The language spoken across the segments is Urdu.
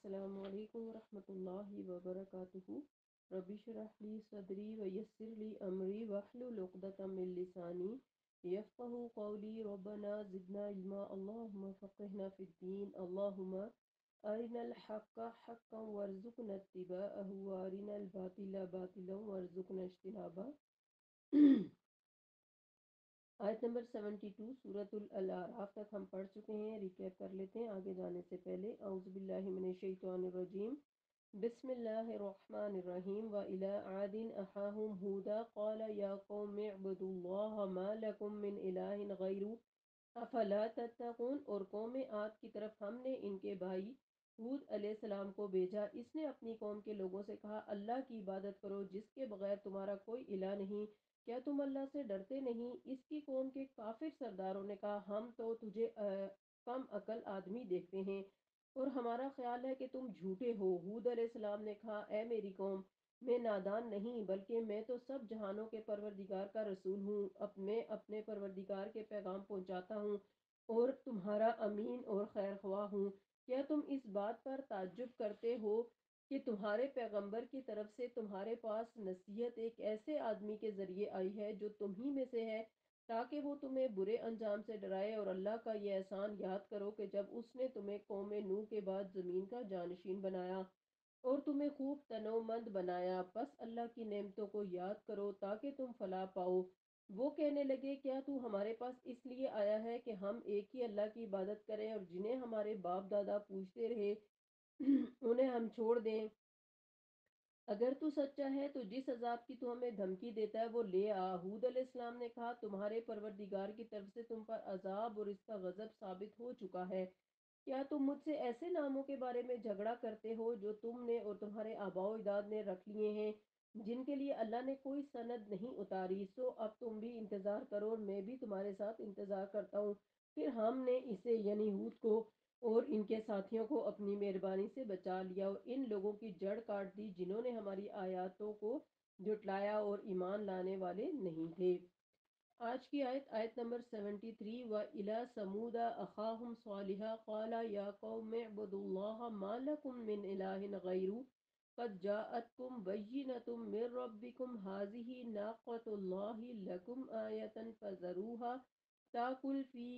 السلام علیکم ورحمۃ اللہ وبرکاتہ۔ رب اشرح لی صدری ویسر لی امری واحلل عقدۃ من لسانی یفقهوا قولی ربنا زدنا علما اللهم فقهنا فی الدین اللهم ارنا الحق حقا وارزقنا اتباعه وارنا الباطل باطلا وارزقنا اجتنابه۔ آیت نمبر 72 سورۃ الاعراف تک ہم پڑھ چکے ہیں، ریکیپ کر لیتے ہیں آگے جانے سے پہلے۔ اعوذ باللہ من الشیطان الرجیم، بسم اللہ الرحمن الرحیم۔ وَإِلَىٰ عَادٍ أَخَاهُمْ هُودًا قَالَ يَا قَوْمِ اعْبُدُوا اللَّهَ مَا لَكُم مِّنْ إِلَٰهٍ غَيْرُهُ أَفَلَا تَتَّقُونَ۔ اور قوم عاد کی طرف ہم نے ان کے بھائی ہود علیہ السلام کو بھیجا۔ اس نے اپنی قوم کے لوگوں سے کہا، اللہ کی عبادت کرو جس کے بغیر تمہارا کوئی الہ نہیں، کیا تم اللہ سے ڈرتے نہیں؟ اس کی قوم کے کافر سرداروں نے کہا، ہم تو تجھے کم عقل آدمی دیکھتے ہیں اور ہمارا خیال ہے کہ تم جھوٹے ہو۔ ہود علیہ السلام نے کہا، اے میری قوم، میں نادان نہیں بلکہ میں تو سب جہانوں کے پروردگار کا رسول ہوں۔ میں اپنے پروردگار کے پیغام پہنچاتا ہوں اور تمہارا امین اور خیر خواہ ہوں۔ کیا تم اس بات پر تعجب کرتے ہو کہ تمہارے پیغمبر کی طرف سے تمہارے پاس نصیحت ایک ایسے آدمی کے ذریعے آئی ہے جو تم ہی میں سے ہے، تاکہ وہ تمہیں برے انجام سے ڈرائے؟ اور اللہ کا یہ احسان یاد کرو کہ جب اس نے تمہیں قوم نوح کے بعد زمین کا جانشین بنایا اور تمہیں خوب تنومند بنایا، پس اللہ کی نعمتوں کو یاد کرو تاکہ تم فلاح پاؤ۔ وہ کہنے لگے، کیا تو ہمارے پاس اس لیے آیا ہے کہ ہم ایک ہی اللہ کی عبادت کریں اور جنہیں ہمارے باپ دادا پوجتے رہے انہیں ہم چھوڑ دیں؟ اگر تو سچا ہے تو جس عذاب کی تو ہمیں دھمکی دیتا ہے وہ لے آ۔ ہود علیہ السلام نے کہا، تمہارے پروردگار کی طرف سے تم پر عذاب اور اس کا غضب ثابت ہو چکا ہے۔ کیا تم مجھ سے ایسے ناموں کے بارے میں جھگڑا کرتے ہو جو تم نے اور تمہارے آباء و اجداد نے رکھ لیے ہیں، جن کے لیے اللہ نے کوئی سند نہیں اتاری؟ سو اب تم بھی انتظار کرو اور میں بھی تمہارے ساتھ انتظار کرتا ہوں۔ پھر ہم نے اسے یعنی ہود کو اور ان کے ساتھیوں کو اپنی مہربانی سے بچا لیا اور ان لوگوں کی جڑ کاٹ دی جنہوں نے ہماری آیاتوں کو جھٹلایا اور ایمان لانے والے نہیں تھے۔ آج کی آیت نمبر 73۔ وَإِلَىٰ ثَمُودَ أَخَاهُمْ صَالِحًا قَالَ يَا قَوْمِ اعْبُدُوا اللَّهَ مَا لَكُم مِّنْ إِلَٰهٍ غَيْرُهُ قَدْ جَاءَتْكُم بَيِّنَةٌ مِّن رَّبِّكُمْ هَٰذِهِ نَاقَةُ اللَّهِ لَكُمْ آيَةً فَذَرُوهَا تَأْكُلْ فِي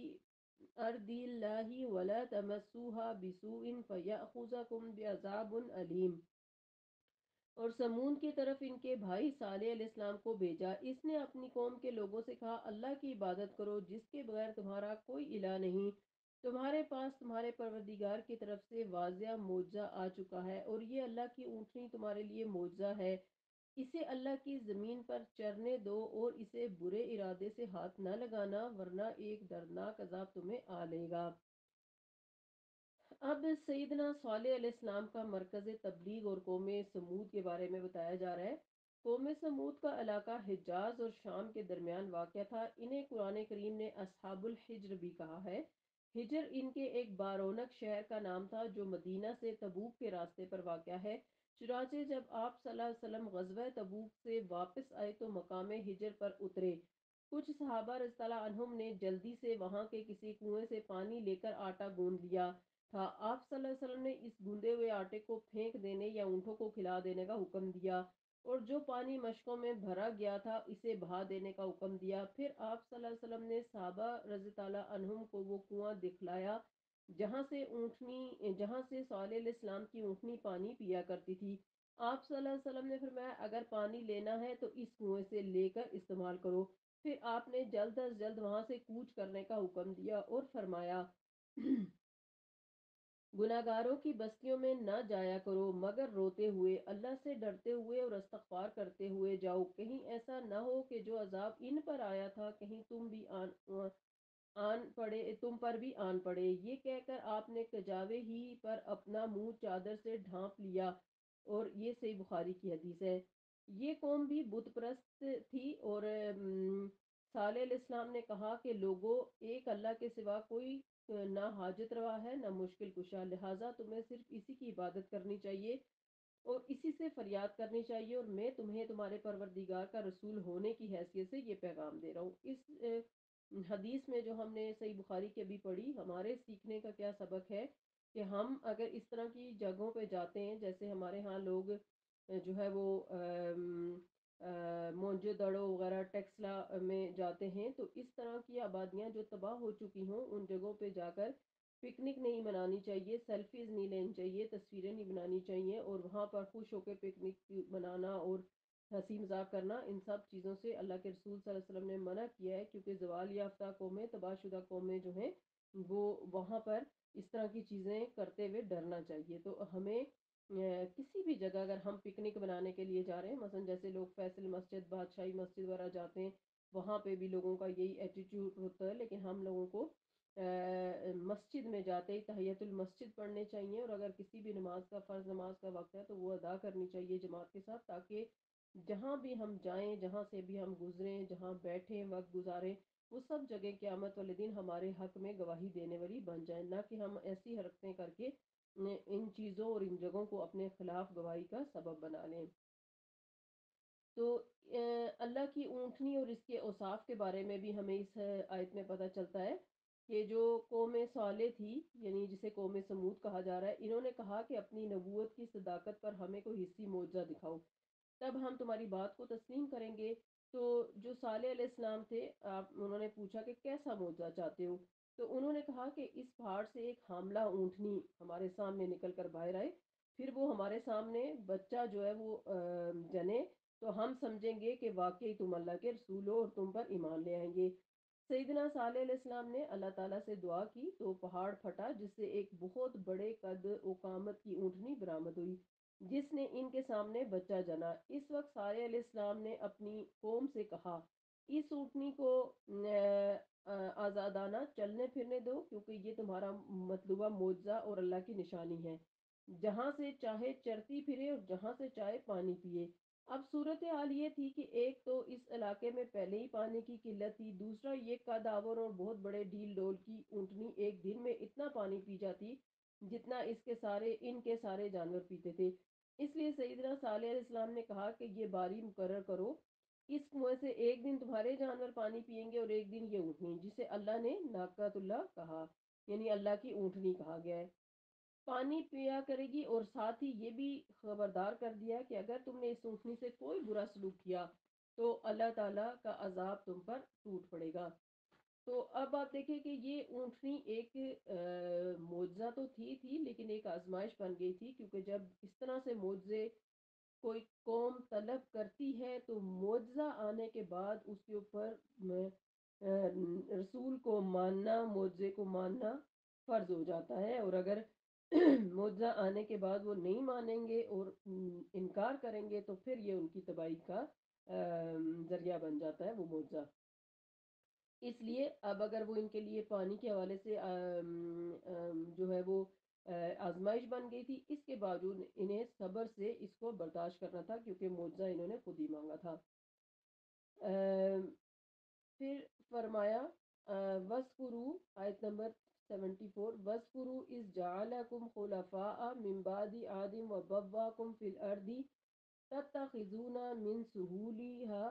أَرْضِ اللَّهِ وَلَا تَمَسُّوهَا بِسُوءٍ فَيَأْخُذَكُم بِعَذَابٍ أَلِيمٍ۔ اور سمون کی طرف ان کے بھائی صالح علیہ السلام کو بھیجا۔ اس نے اپنی قوم کے لوگوں سے کہا، اللہ کی عبادت کرو جس کے بغیر تمہارا کوئی الہ نہیں۔ تمہارے پاس تمہارے پروردگار کی طرف سے واضح معجزہ آ چکا ہے اور یہ اللہ کی اونٹنی تمہارے لیے معجزہ ہے۔ اسے اللہ کی زمین پر چرنے دو اور اسے برے ارادے سے ہاتھ نہ لگانا، ورنہ ایک دردناک عذاب تمہیں آ لے گا۔ اب سیدنا صالح علیہ السلام کا مرکز تبلیغ اور قوم سمود کے بارے میں بتایا جا رہا ہے۔ قوم سمود کا علاقہ حجاز اور شام کے درمیان واقع تھا۔ انہیں قرآن کریم نے اصحاب الحجر بھی کہا ہے۔ حجر ان کے ایک بارونق شہر کا نام تھا جو مدینہ سے تبوک کے راستے پر واقع ہے۔ چنانچہ جب آپ صلی اللہ علیہ وسلم غزوہ تبوک سے واپس آئے تو مقام حجر پر اترے۔ کچھ صحابہ رضی اللہ عنہم نے جلدی سے وہاں کے کسی کنویں سے پانی لے کر آٹا گوندھ لیا تھا۔ آپ صلی اللہ علیہ وسلم نے اس گوندے ہوئے آٹے کو پھینک دینے یا اونٹوں کو کھلا دینے کا حکم دیا اور جو پانی مشکوں میں بھرا گیا تھا اسے بہا دینے کا حکم دیا۔ پھر آپ صلی اللہ علیہ وسلم نے صحابہ رضی اللہ عنہم کو وہ کنواں دکھلایا جہاں سے صالح علیہ السلام کی اونٹنی پانی پیا کرتی تھی۔ آپ صلی اللہ علیہ وسلم نے فرمایا، اگر پانی لینا ہے تو اس کنویں سے لے کر استعمال کرو۔ پھر آپ نے جلد از جلد وہاں سے کوچ کرنے کا حکم دیا اور فرمایا، گناہگاروں کی بستیوں میں نہ جایا کرو مگر روتے ہوئے، اللہ سے ڈرتے ہوئے اور استغفار کرتے ہوئے جاؤ، کہیں ایسا نہ ہو کہ جو عذاب ان پر آیا تھا کہیں تم پر بھی آن پڑے۔ یہ کہہ کر آپ نے کجاوے ہی پر اپنا منہ چادر سے ڈھانپ لیا، اور یہ صحیح بخاری کی حدیث ہے۔ یہ قوم بھی بت پرست تھی اور صالح علیہ السلام نے کہا کہ لوگوں، ایک اللہ کے سوا کوئی نہ حاجت روا ہے نہ مشکل کشا، لہٰذا تمہیں صرف اسی کی عبادت کرنی چاہیے اور اسی سے فریاد کرنی چاہیے، اور میں تمہیں تمہارے پروردگار کا رسول ہونے کی حیثیت سے یہ پیغام دے رہا ہوں۔ اس حدیث میں جو ہم نے صحیح بخاری کی ابھی پڑھی، ہمارے سیکھنے کا کیا سبق ہے کہ ہم اگر اس طرح کی جگہوں پہ جاتے ہیں، جیسے ہمارے ہاں لوگ جو ہے وہ مونجو دڑو وغیرہ ٹیکسلا میں جاتے ہیں، تو اس طرح کی آبادیاں جو تباہ ہو چکی ہوں ان جگہوں پہ جا کر پکنک نہیں منانی چاہیے، سیلفیز نہیں لینی چاہیے، تصویریں نہیں بنانی چاہیے، اور وہاں پر خوش ہو کے پکنک منانا اور ہنسی مذاق کرنا، ان سب چیزوں سے اللہ کے رسول صلی اللہ علیہ وسلم نے منع کیا ہے، کیونکہ زوال یافتہ قومیں، تباہ شدہ قومیں جو ہیں وہ وہاں پر اس طرح کی چیزیں کرتے ہوئے ڈرنا چاہیے۔ تو ہمیں کسی بھی جگہ اگر ہم پکنک بنانے کے لیے جا رہے ہیں، مثلا جیسے لوگ فیصل مسجد، بادشاہی مسجد وغیرہ جاتے ہیں، وہاں پہ بھی لوگوں کا یہی ایٹیٹیوڈ ہوتا ہے، لیکن ہم لوگوں کو مسجد میں جاتے ہی تحیت المسجد پڑھنے چاہیے، اور اگر کسی بھی نماز کا فرض نماز کا وقت ہے تو وہ ادا کرنی چاہیے جماعت کے ساتھ، تاکہ جہاں بھی ہم جائیں، جہاں سے بھی ہم گزریں، جہاں بیٹھیں، وقت گزاریں، وہ سب جگہ قیامت والے دن ہمارے حق میں گواہی دینے والی بن جائیں، نہ کہ ہم ایسی حرکتیں کر کے ان چیزوں اور ان جگہوں کو اپنے خلاف گواہی کا سبب بنا لیں۔ تو اللہ کی اونٹنی اور اس کے اوصاف کے بارے میں بھی ہمیں اس آیت میں پتہ چلتا ہے کہ جو قوم صالح تھی، یعنی جسے قوم سمود کہا جا رہا ہے، انہوں نے کہا کہ اپنی نبوت کی صداقت پر ہمیں کوئی حصی معجزہ دکھاؤ، تب ہم تمہاری بات کو تسلیم کریں گے۔ تو جو صالح علیہ السلام تھے، انہوں نے پوچھا کہ کیسا معجزہ چاہتے ہو؟ تو انہوں نے کہا کہ اس پہاڑ سے ایک حاملہ اونٹنی ہمارے سامنے نکل کر باہر آئے، پھر وہ ہمارے سامنے بچہ جو ہے وہ جنے، تو ہم سمجھیں گے کہ واقعی تم اللہ کے رسول ہو اور تم پر ایمان لے آئیں گے۔ سیدنا صالح علیہ السلام نے اللہ تعالیٰ سے دعا کی تو پہاڑ پھٹا، جس سے ایک بہت بڑے قد و قامت کی اونٹنی برآمد ہوئی، جس نے ان کے سامنے بچہ جنا۔ اس وقت صالح علیہ السلام نے اپنی قوم سے کہا، اس اونٹنی کو آزادانہ چلنے پھرنے دو، کیونکہ یہ تمہارا مطلوبہ معجزہ اور اللہ کی نشانی ہے، جہاں سے چاہے چرتی پھرے اور جہاں سے چاہے پانی پیے۔ اب صورتحال یہ تھی کہ ایک تو اس علاقے میں پہلے ہی پانی کی قلت تھی، دوسرا یہ قد آور اور بہت بڑے ڈھیل ڈول کی اونٹنی ایک دن میں اتنا پانی پی جاتی جتنا ان کے سارے جانور پیتے تھے۔ اس لیے سیدنا صالح علیہ السلام نے کہا کہ یہ باری مقرر کرو، اس کنویں سے ایک دن تمہارے جانور پانی پیئیں گے اور ایک دن یہ اونٹنی، جسے اللہ نے ناقۃ اللہ کہا، یعنی اللہ کی اونٹنی کہا گیا ہے، پانی پیا کرے گی، اور ساتھ ہی یہ بھی خبردار کر دیا کہ اگر تم نے اس اونٹنی سے کوئی برا سلوک کیا تو اللہ تعالیٰ کا عذاب تم پر ٹوٹ پڑے گا۔ تو اب آپ دیکھیں کہ یہ اونٹنی ایک معجزہ تو تھی لیکن ایک آزمائش بن گئی تھی، کیونکہ جب اس طرح سے معجزے کوئی قوم طلب کرتی ہے تو معجزہ آنے کے بعد اس کے اوپر رسول کو ماننا، معجزے کو ماننا فرض ہو جاتا ہے، اور اگر معجزہ آنے کے بعد وہ نہیں مانیں گے اور انکار کریں گے تو پھر یہ ان کی تباہی کا ذریعہ بن جاتا ہے وہ معجزہ۔ اس لیے اب اگر وہ ان کے لیے پانی کے حوالے سے جو ہے وہ آزمائش بن گئی تھی، اس کے باوجود انہیں صبر سے اس کو برداشت کرنا تھا، کیونکہ معجزہ انہوں نے خود ہی مانگا تھا۔ پھر فرمایا وَاذْكُرُوا، آیت نمبر 74، وَاذْكُرُوا إِذْ جَعَلَكُمْ خُلَفَاءَ مِنْ بَعْدِ عَادٍ وَبَوَّأَكُمْ فِي الْأَرْضِ تَتَّخِذُونَ مِنْ سُهُولِهَا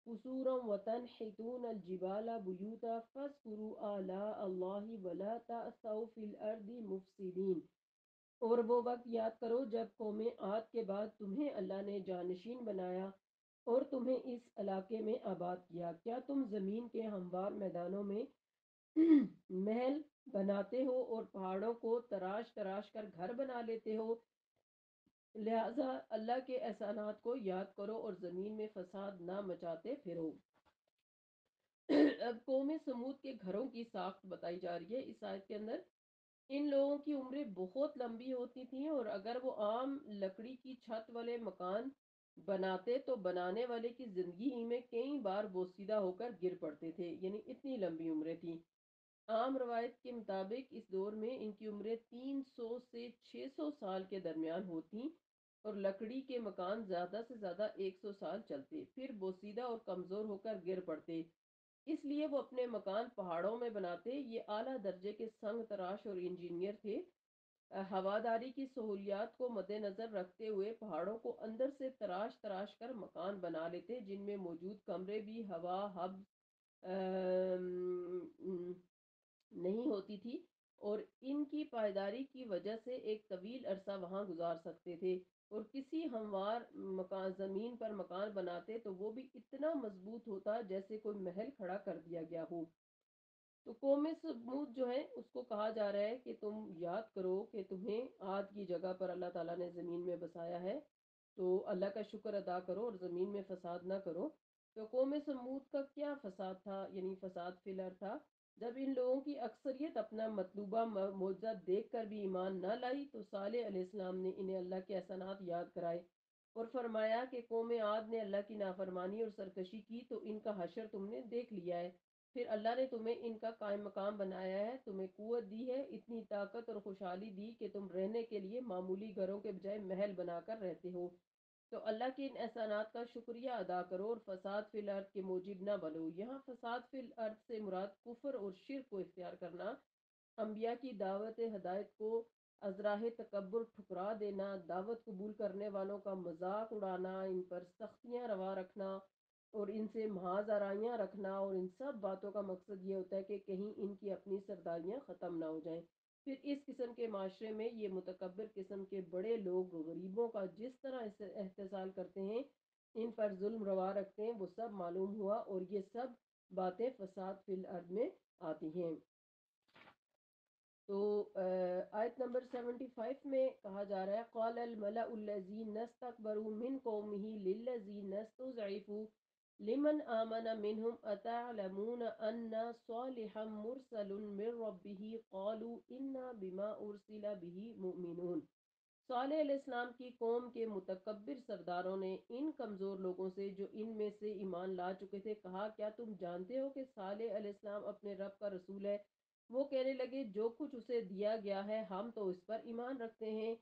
قُصُورًا وَتَنْحِتُونَ الْجِبَالَ بُيُوتًا فَاذْكُرُوا آلَاءَ اللَّهِ وَلَا تَأْثَوْا فِي الْأَرْضِ مُفْسِدِينَ۔ اور وہ وقت یاد کرو جب قوم عاد کے بعد تمہیں اللہ نے جانشین بنایا اور تمہیں اس علاقے میں آباد کیا، کیا تم زمین کے ہموار میدانوں میں محل بناتے ہو اور پہاڑوں کو تراش تراش کر گھر بنا لیتے ہو؟ لہٰذا اللہ کے احسانات کو یاد کرو اور زمین میں فساد نہ مچاتے پھرو۔ اب قوم سمود کے گھروں کی ساخت بتائی جا رہی ہے اس آیت کے اندر۔ ان لوگوں کی عمریں بہت لمبی ہوتی تھیں، اور اگر وہ عام لکڑی کی چھت والے مکان بناتے تو بنانے والے کی زندگی ہی میں کئی بار بوسیدہ ہو کر گر پڑتے تھے، یعنی اتنی لمبی عمریں تھیں۔ عام روایت کے مطابق اس دور میں ان کی عمریں 300 سے 600 سال کے درمیان ہوتی، اور لکڑی کے مکان زیادہ سے زیادہ 100 سال چلتے، پھر بوسیدہ اور کمزور ہو کر گر پڑتے، اس لیے وہ اپنے مکان پہاڑوں میں بناتے۔ یہ اعلیٰ درجے کے سنگ تراش اور انجینئر تھے، ہواداری کی سہولیات کو مد نظر رکھتے ہوئے پہاڑوں کو اندر سے تراش تراش کر مکان بنا لیتے، جن میں موجود کمرے بھی ہوا حبس نہیں ہوتی تھی، اور ان کی پائیداری کی وجہ سے ایک طویل عرصہ وہاں گزار سکتے تھے، اور کسی ہموار مکان زمین پر مکان بناتے تو وہ بھی اتنا مضبوط ہوتا جیسے کوئی محل کھڑا کر دیا گیا ہو۔ تو قوم سمود جو ہے اس کو کہا جا رہا ہے کہ تم یاد کرو کہ تمہیں عاد کی جگہ پر اللہ تعالیٰ نے زمین میں بسایا ہے، تو اللہ کا شکر ادا کرو اور زمین میں فساد نہ کرو۔ تو قوم سمود کا کیا فساد تھا، یعنی فساد فی الارض تھا؟ جب ان لوگوں کی اکثریت اپنا مطلوبہ معجزہ دیکھ کر بھی ایمان نہ لائی تو صالح علیہ السلام نے انہیں اللہ کے احسانات یاد کرائے اور فرمایا کہ قوم عاد نے اللہ کی نافرمانی اور سرکشی کی تو ان کا حشر تم نے دیکھ لیا ہے، پھر اللہ نے تمہیں ان کا قائم مقام بنایا ہے، تمہیں قوت دی ہے، اتنی طاقت اور خوشحالی دی کہ تم رہنے کے لیے معمولی گھروں کے بجائے محل بنا کر رہتے ہو۔ تو اللہ کے ان احسانات کا شکریہ ادا کرو اور فساد فی الارض کے موجب نہ بنو۔ یہاں فساد فی الارض سے مراد کفر اور شرک کو اختیار کرنا، انبیاء کی دعوت ہدایت کو ازراہ تکبر ٹھکرا دینا، دعوت قبول کرنے والوں کا مذاق اڑانا، ان پر سختیاں روا رکھنا اور ان سے محاذ آرائیاں رکھنا، اور ان سب باتوں کا مقصد یہ ہوتا ہے کہ کہیں ان کی اپنی سرداریاں ختم نہ ہو جائیں۔ پھر اس قسم کے معاشرے میں یہ متکبر قسم کے بڑے لوگ غریبوں کا جس طرح احتسال کرتے ہیں، ان پر ظلم روا رکھتے ہیں، وہ سب معلوم ہوا، اور یہ سب باتیں فساد فی الارض میں آتی ہیں۔ تو آیت نمبر 75 میں کہا جا رہا ہے قال الملأ الذین استکبروا من قومه للذین استضعفوا لمن آمن منهم اتعلمون ان صالحا مرسل من ربه قالوا انا بما ارسل به مؤمنون۔ صالح علیہ السلام کی قوم کے متکبر سرداروں نے ان کمزور لوگوں سے جو ان میں سے ایمان لا چکے تھے کہا، کیا تم جانتے ہو کہ صالح علیہ السلام اپنے رب کا رسول ہے؟ وہ کہنے لگے، جو کچھ اسے دیا گیا ہے ہم تو اس پر ایمان رکھتے ہیں۔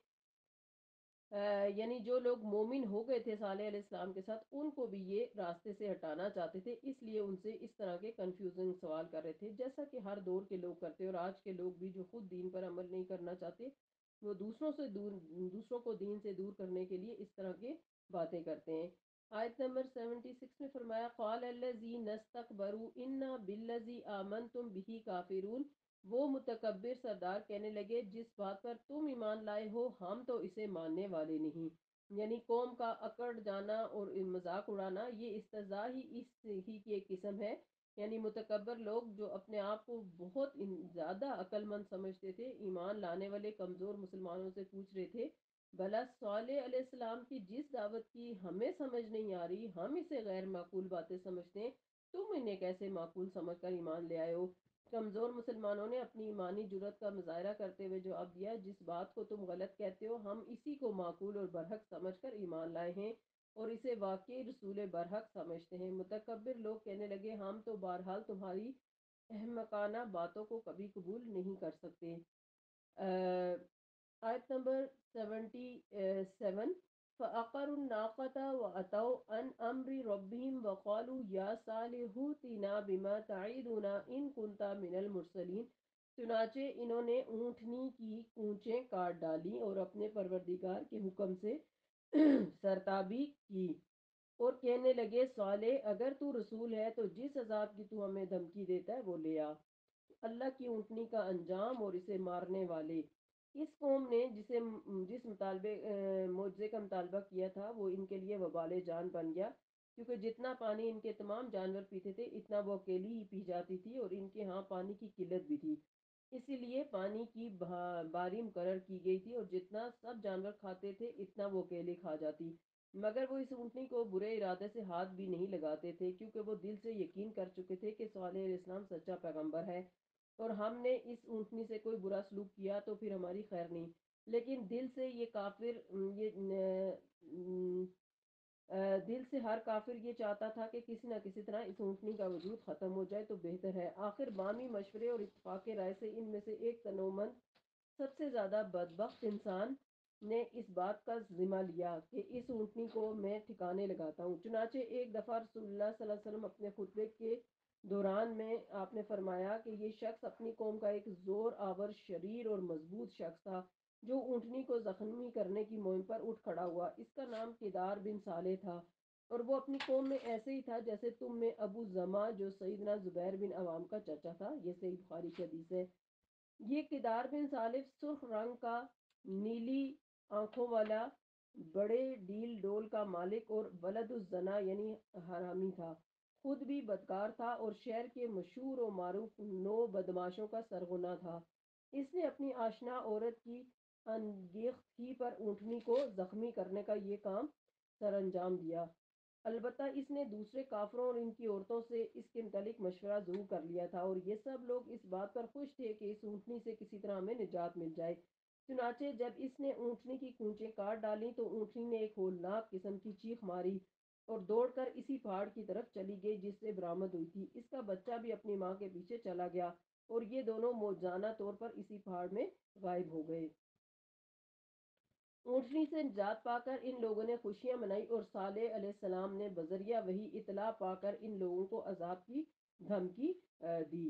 یعنی جو لوگ مومن ہو گئے تھے صالح علیہ السلام کے ساتھ، ان کو بھی یہ راستے سے ہٹانا چاہتے تھے، اس لیے ان سے اس طرح کے کنفیوزنگ سوال کر رہے تھے، جیسا کہ ہر دور کے لوگ کرتے، اور آج کے لوگ بھی جو خود دین پر عمل نہیں کرنا چاہتے، وہ دوسروں کو دین سے دور کرنے کے لیے اس طرح کے باتیں کرتے ہیں۔ آیت نمبر 76 میں فرمایا قال الذین استکبروا انا بالذی آمنتم بہ کافرون۔ وہ متکبر سردار کہنے لگے، جس بات پر تم ایمان لائے ہو ہم تو اسے ماننے والے نہیں۔ یعنی قوم کا اکڑ جانا اور مذاق اڑانا، یہ استہزاء ہی اس ہی کی ایک قسم ہے۔ یعنی متکبر لوگ جو اپنے آپ کو بہت زیادہ عقل مند سمجھتے تھے، ایمان لانے والے کمزور مسلمانوں سے پوچھ رہے تھے، بھلا صالح علیہ السلام کی جس دعوت کی ہمیں سمجھ نہیں آ رہی، ہم اسے غیر معقول باتیں سمجھتے ہیں، تم انہیں کیسے معقول سمجھ کر ایمان لے آئے ہو؟ کمزور مسلمانوں نے اپنی ایمانی جرات کا مظاہرہ کرتے ہوئے جواب دیا، جس بات کو تم غلط کہتے ہو ہم اسی کو معقول اور برحق سمجھ کر ایمان لائے ہیں اور اسے واقعی رسول برحق سمجھتے ہیں۔ متکبر لوگ کہنے لگے، ہم تو بہرحال تمہاری احمقانہ باتوں کو کبھی قبول نہیں کر سکتے۔ آیت نمبر 77 فَعَقَرُوا النَّاقَةَ وَعَتَوْا عَنْ أَمْرِ رَبِّهِمْ وَقَالُوا يَا صَالِحُ ائْتِنَا بِمَا تَعِدُنَا إِن كُنتَ مِنَ الْمُرْسَلِينَ۔ چنانچہ انہوں نے اونٹنی کی کونچیں کاٹ ڈالی اور اپنے پروردگار کے حکم سے سرتابی کی، اور کہنے لگے، صالح اگر تو رسول ہے تو جس عذاب کی تو ہمیں دھمکی دیتا ہے وہ لے آ۔ اللہ کی اونٹنی کا انجام اور اسے مارنے والے۔ اس قوم نے جس معجزے کا مطالبہ کیا تھا وہ ان کے لیے وبال جان بن گیا، کیونکہ جتنا پانی ان کے تمام جانور پیتے تھے اتنا وہ اکیلی ہی پی جاتی تھی، اور ان کے ہاں پانی کی قلت بھی تھی، اسی لیے پانی کی باری مقرر کی گئی تھی، اور جتنا سب جانور کھاتے تھے اتنا وہ اکیلے کھا جاتی، مگر وہ اس اونٹنی کو برے ارادے سے ہاتھ بھی نہیں لگاتے تھے، کیونکہ وہ دل سے یقین کر چکے تھے کہ صالح علیہ السلام سچا پیغمبر ہے، اور ہم نے اس اونٹنی سے کوئی برا سلوک کیا تو پھر ہماری خیر نہیں۔ لیکن دل سے یہ کافر دل سے ہر کافر یہ چاہتا تھا کہ کسی نہ کسی طرح اس اونٹنی کا وجود ختم ہو جائے تو بہتر ہے۔ آخر بامی مشورے اور اتفاق رائے سے ان میں سے ایک تنومند سب سے زیادہ بدبخت انسان نے اس بات کا ذمہ لیا کہ اس اونٹنی کو میں ٹھکانے لگاتا ہوں۔ چنانچہ ایک دفعہ رسول اللہ صلی اللہ علیہ وسلم اپنے خطبے کے دوران میں آپ نے فرمایا کہ یہ شخص اپنی قوم کا ایک زور آور شریر اور مضبوط شخص تھا جو اونٹنی کو زخمی کرنے کی مہم پر اٹھ کھڑا ہوا۔ اس کا نام کدار بن صالح تھا، اور وہ اپنی قوم میں ایسے ہی تھا جیسے تم میں ابو زما جو سیدنا زبیر بن عوام کا چچا تھا۔ یہ صحیح بخاری کی حدیث ہے۔ یہ کدار بن سالف سرخ رنگ کا، نیلی آنکھوں والا، بڑے ڈیل ڈول کا مالک اور ولد الزنا یعنی حرامی تھا، خود بھی بدکار تھا اور شہر کے مشہور و معروف 9 بدماشوں کا سرغنہ تھا۔ اس نے اپنی آشنا عورت کی انگیختگی پر اونٹنی کو زخمی کرنے کا یہ کام سر انجام دیا۔ البتہ اس نے دوسرے کافروں اور ان کی عورتوں سے اس کے متعلق مشورہ ضرور کر لیا تھا، اور یہ سب لوگ اس بات پر خوش تھے کہ اس اونٹنی سے کسی طرح ہمیں نجات مل جائے۔ چنانچہ جب اس نے اونٹنی کی کونچیں کاٹ ڈالیں تو اونٹنی نے ایک ہولناک قسم کی چیخ ماری اور دوڑ کر اسی پہاڑ کی طرف چلی گئی جس سے برآمد ہوئی تھی۔ اس کا بچہ بھی اپنی ماں کے پیچھے چلا گیا اور یہ دونوں موجزانہ طور پر اسی پہاڑ میں غائب ہو گئے۔ اونٹنی سے نجات پا کر ان لوگوں نے خوشیاں منائی اور صالح علیہ السلام نے بذریعہ وحی اطلاع پا کر ان لوگوں کو عذاب کی دھمکی دی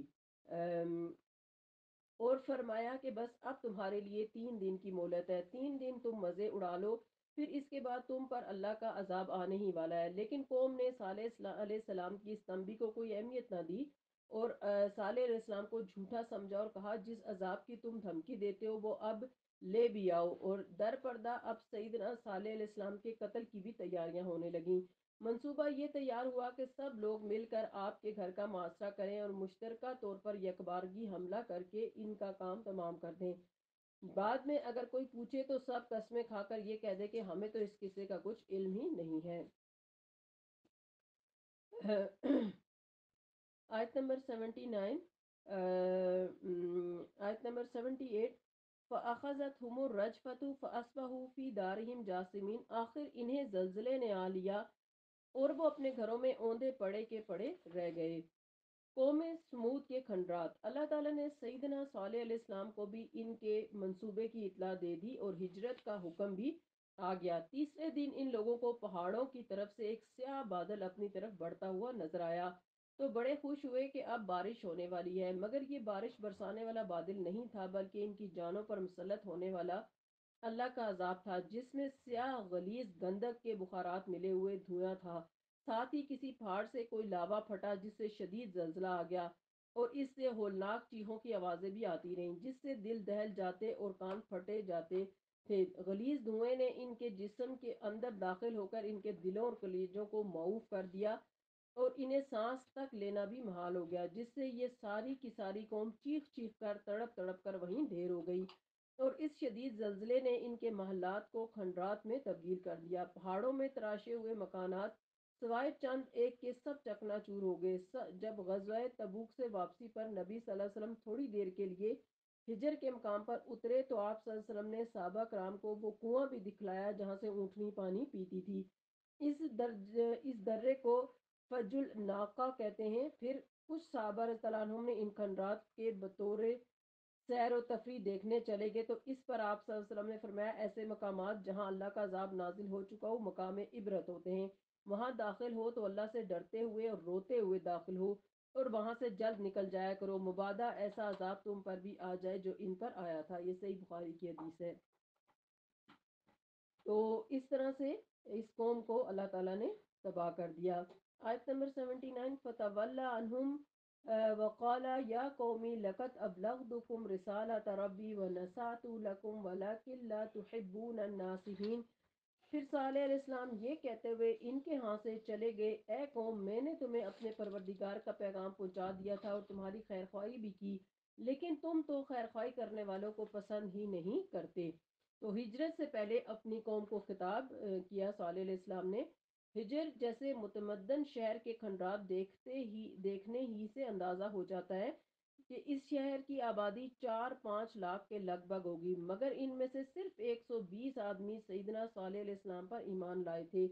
اور فرمایا کہ بس اب تمہارے لیے 3 دن کی مہلت ہے، 3 دن تم مزے اڑا لو، پھر اس کے بعد تم پر اللہ کا عذاب آنے ہی والا ہے۔ لیکن قوم نے صالح علیہ السلام کی اس تنبیہ کو کوئی اہمیت نہ دی اور صالح علیہ السلام کو جھوٹا سمجھا اور کہا جس عذاب کی تم دھمکی دیتے ہو وہ اب لے بھی آؤ، اور در پردہ اب سیدنا صالح علیہ السلام کے قتل کی بھی تیاریاں ہونے لگیں۔ منصوبہ یہ تیار ہوا کہ سب لوگ مل کر آپ کے گھر کا محاصرہ کریں اور مشترکہ طور پر یکبارگی حملہ کر کے ان کا کام تمام کر دیں۔ بعد میں اگر کوئی پوچھے تو سب قسمیں کھا کر یہ کہہ دے کہ ہمیں تو اس قصے کا کچھ علم ہی نہیں ہے۔ آیت نمبر 79، آیت نمبر 78، فَأَخَذَتْهُمُ الرَّجْفَةُ فَأَصْبَحُوا فِي دَارِهِمْ جَاثِمِينَ، آخر انہیں زلزلے نے آ لیا اور وہ اپنے گھروں میں اوندے پڑے کے پڑے رہ گئے۔ قوم سمود کے کھنڈرات۔ اللہ تعالیٰ نے سیدنا صالح علیہ السلام کو بھی ان کے منصوبے کی اطلاع دے دی اور ہجرت کا حکم بھی آ گیا۔ تیسرے دن ان لوگوں کو پہاڑوں کی طرف سے ایک سیاہ بادل اپنی طرف بڑھتا ہوا نظر آیا تو بڑے خوش ہوئے کہ اب بارش ہونے والی ہے، مگر یہ بارش برسانے والا بادل نہیں تھا بلکہ ان کی جانوں پر مسلط ہونے والا اللہ کا عذاب تھا، جس میں سیاہ غلیظ گندک کے بخارات ملے ہوئے دھواں تھا۔ ساتھ ہی کسی پہاڑ سے کوئی لاوا پھٹا جس سے شدید زلزلہ آ گیا اور اس سے ہولناک چیخوں کی آوازیں بھی آتی رہیں جس سے دل دہل جاتے اور کان پھٹے جاتے تھے۔ غلیظ دھوئیں نے ان کے جسم کے اندر داخل ہو کر ان کے دلوں اور کلیجوں کو معوف کر دیا اور انہیں سانس تک لینا بھی محال ہو گیا، جس سے یہ ساری کی ساری قوم چیخ چیخ کر تڑپ تڑپ کر وہیں ڈھیر ہو گئی اور اس شدید زلزلے نے ان کے محلات کو کھنڈرات میں تبدیل کر دیا۔ پہاڑوں میں تراشے ہوئے مکانات سوائے چند ایک کے سب چکنا چور ہو گئے۔ جب غزوہ تبوک سے واپسی پر نبی صلی اللہ علیہ وسلم تھوڑی دیر کے لیے ہجر کے مقام پر اترے تو آپ صلی اللہ علیہ وسلم نے صحابہ کرام کو وہ کنواں بھی دکھلایا جہاں سے اونٹنی پانی پیتی تھی۔ اس درے کو فج الناقہ کہتے ہیں۔ پھر کچھ صحابہ رضی اللہ عنہم نے ان کھنڈرات کے بطور سیر و تفریح دیکھنے چلے گئے تو اس پر آپ صلی اللہ علیہ وسلم نے فرمایا ایسے مقامات جہاں اللہ کا عذاب نازل ہو چکا ہو مقام عبرت ہوتے ہیں، وہاں داخل ہو تو اللہ سے ڈرتے ہوئے اور روتے ہوئے داخل ہو اور وہاں سے جلد نکل جایا کرو، مبادا ایسا عذاب تم پر بھی آ جائے جو ان پر آیا تھا۔ یہ صحیح بخاری کی حدیث ہے۔ تو اس طرح سے اس قوم کو اللہ تعالیٰ نے تباہ کر دیا۔ آیت نمبر 79، فَتَوَلَّى عَنْهُمْ وَقَالَ يَا قَوْمِ لَقَدْ أَبْلَغْتُكُمْ رِسَالَةَ رَبِّي وَنَصَحْتُ لَكُمْ وَلَكِنْ لَا تُحِبُّونَ النَّاصِحِينَ۔ پھر صالح علیہ السلام یہ کہتے ہوئے ان کے ہاں سے چلے گئے، اے قوم میں نے تمہیں اپنے پروردگار کا پیغام پہنچا دیا تھا اور تمہاری خیر خواہی بھی کی، لیکن تم تو خیر خواہی کرنے والوں کو پسند ہی نہیں کرتے۔ تو ہجرت سے پہلے اپنی قوم کو خطاب کیا صالح علیہ السلام نے۔ ہجر جیسے متمدن شہر کے کھنڈرات دیکھنے ہی سے اندازہ ہو جاتا ہے کہ اس شہر کی آبادی 4-5 لاکھ کے لگ بھگ ہوگی، مگر ان میں سے صرف 120 آدمی سیدنا صالح علیہ السلام پر ایمان لائے تھے۔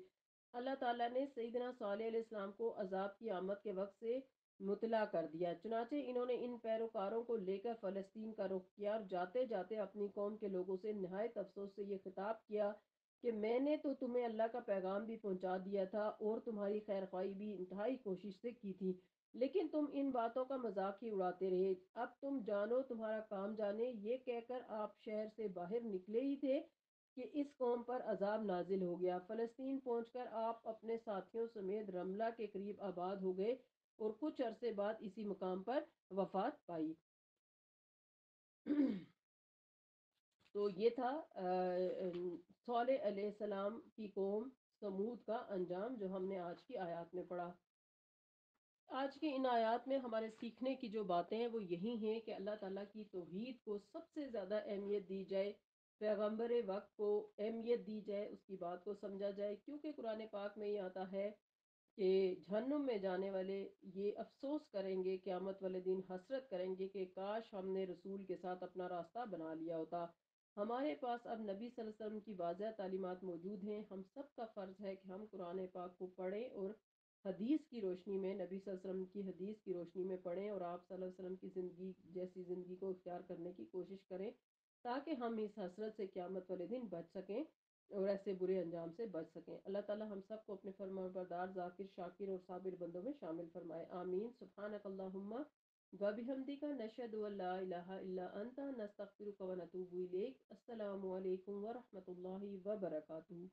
اللہ تعالیٰ نے سیدنا صالح علیہ السلام کو عذاب کی آمد کے وقت سے مطلع کر دیا، چنانچہ انہوں نے ان پیروکاروں کو لے کر فلسطین کا رخ کیا اور جاتے جاتے اپنی قوم کے لوگوں سے نہایت افسوس سے یہ خطاب کیا کہ میں نے تو تمہیں اللہ کا پیغام بھی پہنچا دیا تھا اور تمہاری خیر خواہی بھی انتہائی کوشش سے کی تھی، لیکن تم ان باتوں کا مذاق ہی اڑاتے رہے۔ اب تم جانو تمہارا کام جانے، یہ کہہ کر آپ شہر سے باہر نکلے ہی تھے کہ اس قوم پر عذاب نازل ہو گیا۔ فلسطین پہنچ کر آپ اپنے ساتھیوں سمیت رملہ کے قریب آباد ہو گئے اور کچھ عرصے بعد اسی مقام پر وفات پائی۔ تو یہ تھا صالح علیہ السلام کی قوم سمود کا انجام جو ہم نے آج کی آیات میں پڑھا۔ آج کی ان آیات میں ہمارے سیکھنے کی جو باتیں ہیں وہ یہی ہیں کہ اللہ تعالیٰ کی توحید کو سب سے زیادہ اہمیت دی جائے، پیغمبر وقت کو اہمیت دی جائے، اس کی بات کو سمجھا جائے، کیونکہ قرآن پاک میں یہ آتا ہے کہ جہنم میں جانے والے یہ افسوس کریں گے، قیامت والے دن حسرت کریں گے کہ کاش ہم نے رسول کے ساتھ اپنا راستہ بنا لیا ہوتا۔ ہمارے پاس اب نبی صلی اللہ علیہ وسلم کی واضح تعلیمات موجود ہیں، ہم سب کا فرض ہے کہ ہم قرآن پاک کو پڑھیں اور حدیث کی روشنی میں، نبی صلی اللہ علیہ وسلم کی حدیث کی روشنی میں پڑھیں اور آپ صلی اللہ علیہ وسلم کی زندگی جیسی زندگی کو اختیار کرنے کی کوشش کریں، تاکہ ہم اس حسرت سے قیامت والے دن بچ سکیں اور ایسے برے انجام سے بچ سکیں۔ اللہ تعالی ہم سب کو اپنے فرما بردار، ذاکر، شاکر اور صابر بندوں میں شامل فرمائے، آمین۔ سبحانک اللہم وبحمدک، نشہد ان لا الہ الا انت، نستغفرک ونتوب الیک۔ السلام علیکم ورحمۃ اللہ وبرکاتہ۔